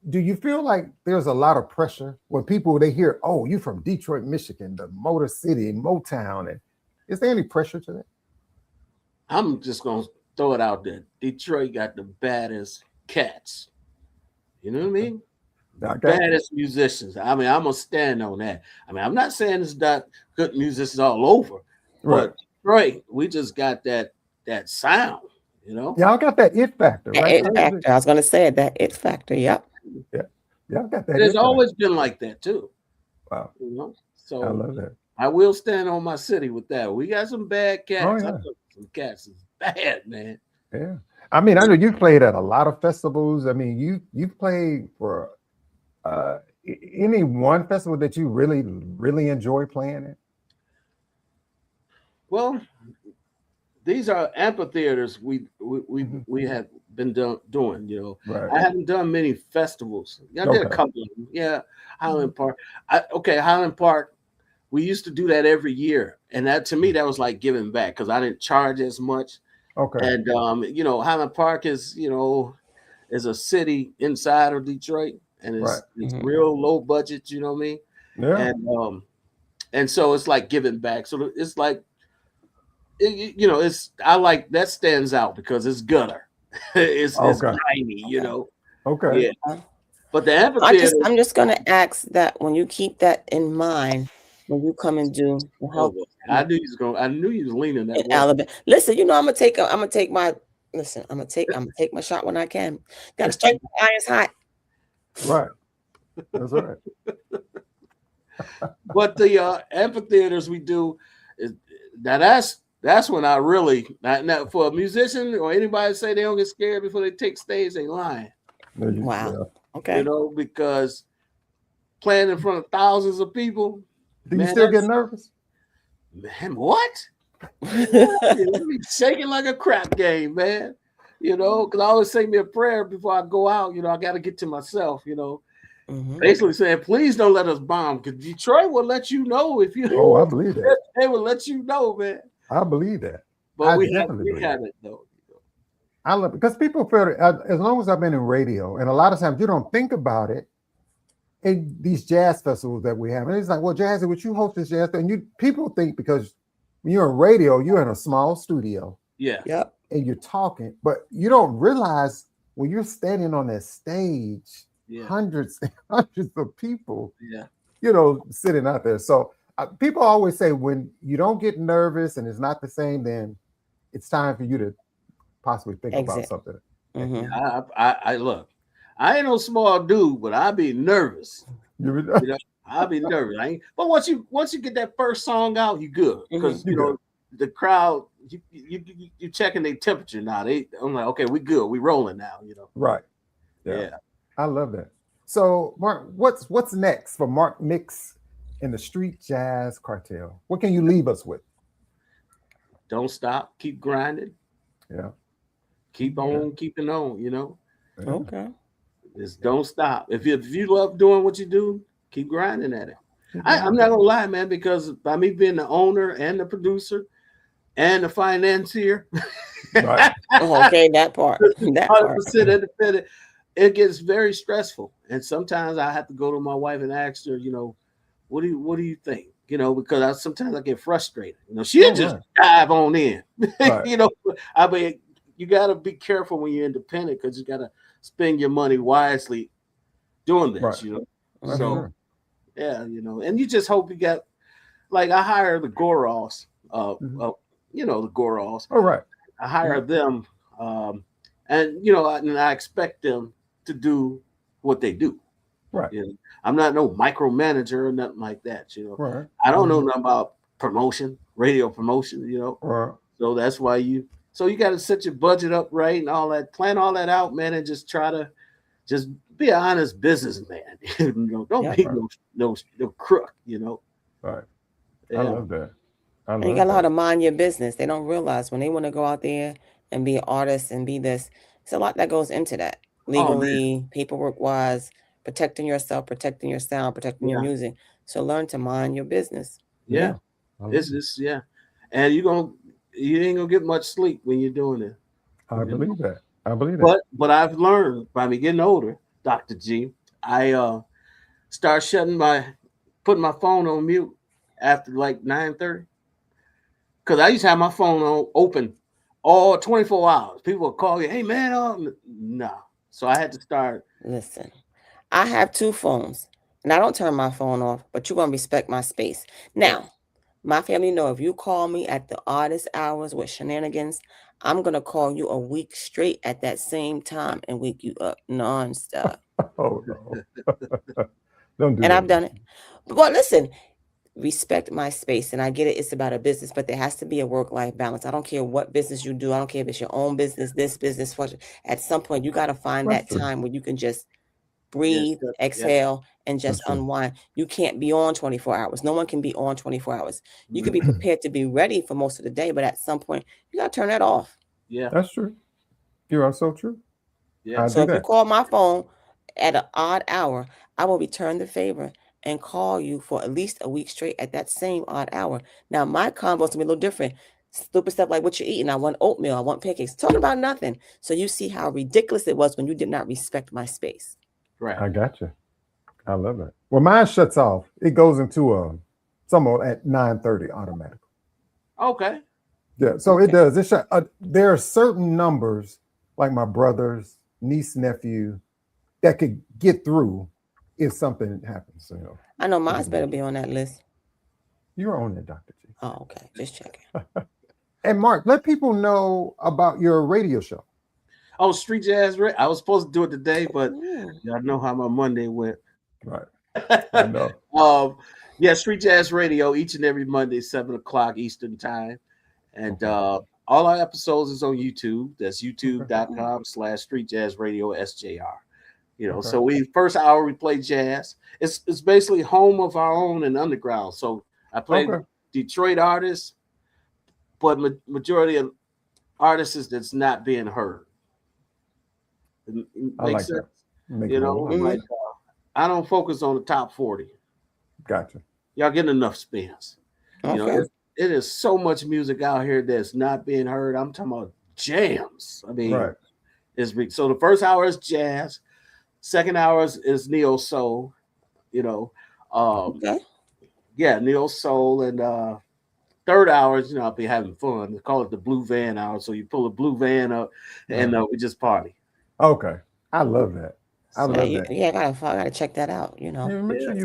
do you feel like there's a lot of pressure when they hear, oh, you from Detroit, Michigan, the Motor City, Motown, and is there any pressure to that? I'm just gonna throw it out there. Detroit got the baddest cats. You know what I mean? Baddest musicians. I mean, I'm gonna stand on that. I mean, I'm not saying it's not good musicians all over, but Detroit, we just got that sound. You know, y'all got that it factor, right? It factor. I was gonna say that it factor. Yep. Yeah, y'all got that. It's always been like that too. Wow. You know, so I love that. I will stand on my city with that. We got some bad cats. Oh, yeah. Some cats is bad, man. Yeah. I mean, I know you played at a lot of festivals. I mean, you played for any one festival that you really, really enjoy playing at? Well, these are amphitheaters we have been doing, you know. Right. I haven't done many festivals. I did a couple of them. Yeah, Highland Park. Highland Park, we used to do that every year. And that, to me, that was like giving back because I didn't charge as much. Okay. And, you know, Highland Park is a city inside of Detroit. And it's real low budget, you know what I mean? Yeah. And so it's like giving back. So it's like, I like that stands out because it's gutter. it's tiny, you know. Okay. Yeah. But the amphitheater. I'm just gonna ask that when you keep that in mind when you come and do the help. I knew you was leaning that way. Alabama. Listen, you know, I'm gonna take my shot when I can. Gotta strike the iron's hot. Right. That's right. But the amphitheaters we do that's when I really now for a musician or anybody say they don't get scared before they take stage, they lying. Wow. Yeah. Okay. You know, because playing in front of thousands of people. Do you still get nervous? Man, what? Me shaking like a crap game, man. You know, because I always say me a prayer before I go out. You know, I got to get to myself. You know, basically saying, please don't let us bomb because Detroit will let you know if you. Oh, I believe that. They will let you know, man. I believe that. But we have it though. I love it because people feel as long as I've been in radio, and a lot of times you don't think about it. In these jazz festivals that we have, and it's like, well, Jazzie, would you host this jazz? And people think because when you're in radio, you're in a small studio. Yeah. Yep. And you're talking, but you don't realize when you're standing on that stage, hundreds and hundreds of people, you know, sitting out there. So people always say when you don't get nervous and it's not the same, then it's time for you to possibly think about something. I look. I ain't no small dude, but I be nervous. You know, I'll be nervous. But once you get that first song out, you good because you know the crowd. You checking their temperature now. I'm like, okay, we good. We rolling now. You know. Right. Yeah. I love that. So, Mark, what's next for Mark Mixx and the Street Jazz Cartel? What can you leave us with? Don't stop. Keep grinding. Yeah. Keep on keeping on. You know. Yeah. Okay. Just don't stop. If you love doing what you do, keep grinding at it. I'm not gonna lie, man, because by me being the owner and the producer and the financier, right. Okay, that part. 100% independent, it gets very stressful. And sometimes I have to go to my wife and ask her, you know, what do you think? You know, because sometimes I get frustrated. You know, she'll just dive on in. Right. You know, I mean, you got to be careful when you're independent because you got to spend your money wisely doing this, you know. So, yeah, you know, and you just hope you got, like, I hire the Goros, you know, the Goros. Oh, right. I hire them, and, you know, and I expect them to do what they do. Right. You know? I'm not no micromanager or nothing like that, you know. Right. I don't know nothing about promotion, radio promotion, you know. Right. So that's why you got to set your budget up right and all that, plan all that out, man, and just try to just be an honest businessman. Don't be no crook, Right. Yeah. I love that. And you gotta know how to mind your business. They don't realize when they want to go out there and be an artist and be this, it's a lot that goes into that. Legally, paperwork wise, protecting yourself, protecting your sound, protecting your music. So learn to mind your business. Yeah. It's just, and you ain't gonna get much sleep when you're doing it. I believe that. But I've learned by me getting older, Dr. G, I start putting my phone on mute after like 9:30. Because I used to have my phone open all 24 hours. People would call you, hey man, no. So I had to start. Listen, I have 2 phones and I don't turn my phone off, but you're gonna respect my space. Now, my family know if you call me at the oddest hours with shenanigans, I'm gonna call you a week straight at that same time and wake you up nonstop. Oh no. Don't do and that. I've done it. But listen, respect my space. And I get it, it's about a business, but there has to be a work-life balance. I don't care what business you do. I don't care if it's your own business, this business. At some point, you got to find that time where you can just breathe, exhale, and just unwind. You can't be on 24 hours. No one can be on 24 hours. You can be prepared to be ready for most of the day, but at some point, you got to turn that off. Yeah. That's true. You are so true. Yeah. So if you call my phone at an odd hour, I will return the favor and call you for at least a week straight at that same odd hour. Now, my combo's gonna be a little different. Stupid stuff like what you're eating. I want oatmeal. I want pancakes. Talking about nothing. So you see how ridiculous it was when you did not respect my space. Right. I got you. I love it. Well, mine shuts off. It goes into somewhere at 9:30 automatically. Okay. Yeah. So it does. It there are certain numbers, like my brother's, niece, nephew, that could get through if something happens. I know mine's better be on that list. You're on it, Dr. G. Oh, okay. Just checking. And Mark, let people know about your radio show. Oh, Street Jazz Radio. I was supposed to do it today, but I know how my Monday went. Right. I know. Street Jazz Radio each and every Monday, 7:00 Eastern time. And all our episodes is on YouTube. That's youtube.com/Street Jazz Radio SJR. So first hour we play jazz. It's basically home of our own and underground. So I play Detroit artists, but majority of artists that's not being heard. I like sense? That. I don't focus on the top 40. Gotcha. Y'all getting enough spins. Okay. It is so much music out here that's not being heard. I'm talking about jams. I mean, so the first hour is jazz. Second hour is neo soul, neo soul, and third hour is I'll be having fun. They call it the blue van hour. So you pull a blue van up, and we just party. Okay, I love that. I love that. Yeah, I gotta check that out. Make sure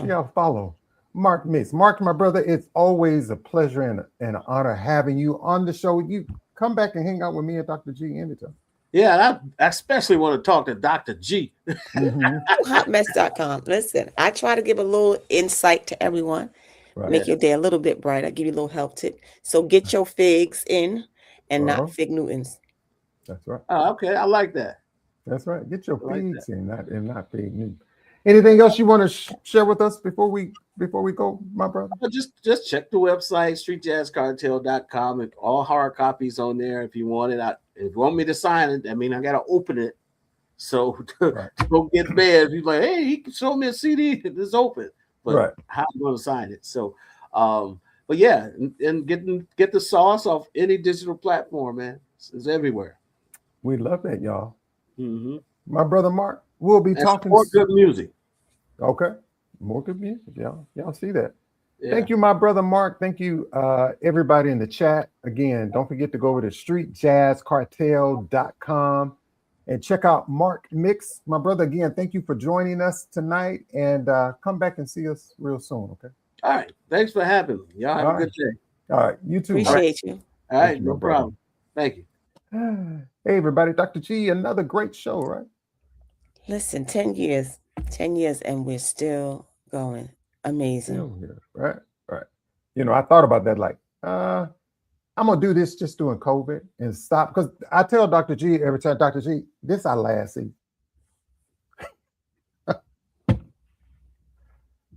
y'all follow Mark Mixx. Mark, my brother, it's always a pleasure and an honor having you on the show. You come back and hang out with me and Dr. G anytime. Yeah, I especially want to talk to Dr. G. Hotmess.com. Listen, I try to give a little insight to everyone, make your day a little bit brighter. I give you a little health tip. So get your figs in and not fig Newtons. That's right. Oh, okay. I like that. That's right. Get your figs in, not fig Newtons. Anything else you want to share with us before we go, my brother? Just check the website, streetjazzcartel.com, and all hard copies on there if you want it. If you want me to sign it, I mean, I got to open it. So don't get mad if you're like, hey, he can show me a CD. It's open. But how am I going to sign it? So, but yeah, and get the sauce off any digital platform, man. It's everywhere. We love that, y'all. Mm-hmm. My brother Mark, we'll be talking more good music. Okay. More good music. Y'all see that. Yeah. Thank you, my brother Mark. Thank you, everybody in the chat. Again, don't forget to go over to streetjazzcartel.com and check out Mark Mixx. My brother, again, thank you for joining us tonight, and come back and see us real soon, okay? All right. Thanks for having me. Y'all have a good day. All right. You too. Appreciate you. All right. No problem. Thank you. Hey, everybody. Dr. G, another great show, right? Listen, 10 years, and we're still going. Amazing. Still here. Right. I thought about that, like, I'm gonna do this just during COVID and stop, because I tell Dr. G every time, Dr. G, this our last season.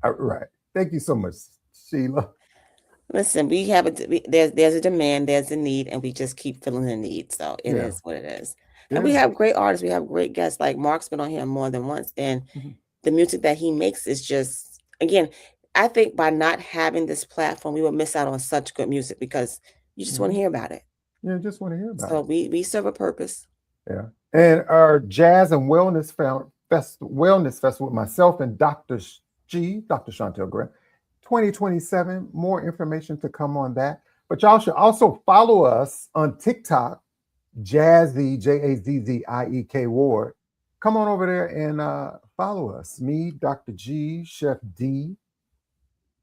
All right. Thank you so much, Sheila. Listen, we have there's a demand, there's a need, and we just keep filling the need. So it is what it is. And we have great artists, we have great guests. Like Mark's been on here more than once, and the music that he makes is just, again, I think by not having this platform, we will miss out on such good music because you just want to hear about it. Yeah, just want to hear about it. So we serve a purpose. Yeah. And our Jazz and Wellness Festival with myself and Dr.G, Dr. Shontell Grant, 2027. More information to come on that. But y'all should also follow us on TikTok, Jazzie, Jazzie K.Ward. Come on over there and follow us. Me, Dr. G, Chef D,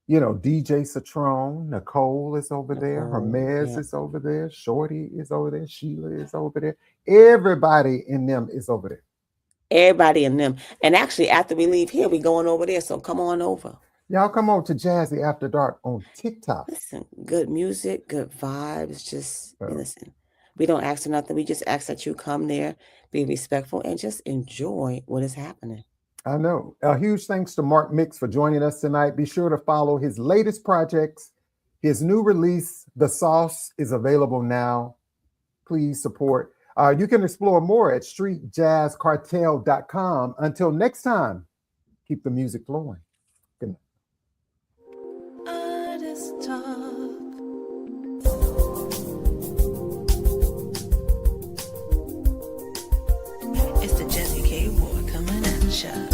DJ Citron, Nicole is over there, Hermes is over there, Shorty is over there, Sheila is over there. Everybody in them is over there. Everybody in them. And actually, after we leave here, we going over there. So come on over. Y'all come over to Jazzie After Dark on TikTok. Listen, good music, good vibes. Just listen. We don't ask for nothing. We just ask that you come there, be respectful, and just enjoy what is happening. I know. A huge thanks to Mark Mixx for joining us tonight. Be sure to follow his latest projects. His new release, The Sauce, is available now. Please support. You can explore more at streetjazzcartel.com. Until next time, keep the music flowing. Good night. Artist Talk. It's the Jazzie K.Ward coming at ya.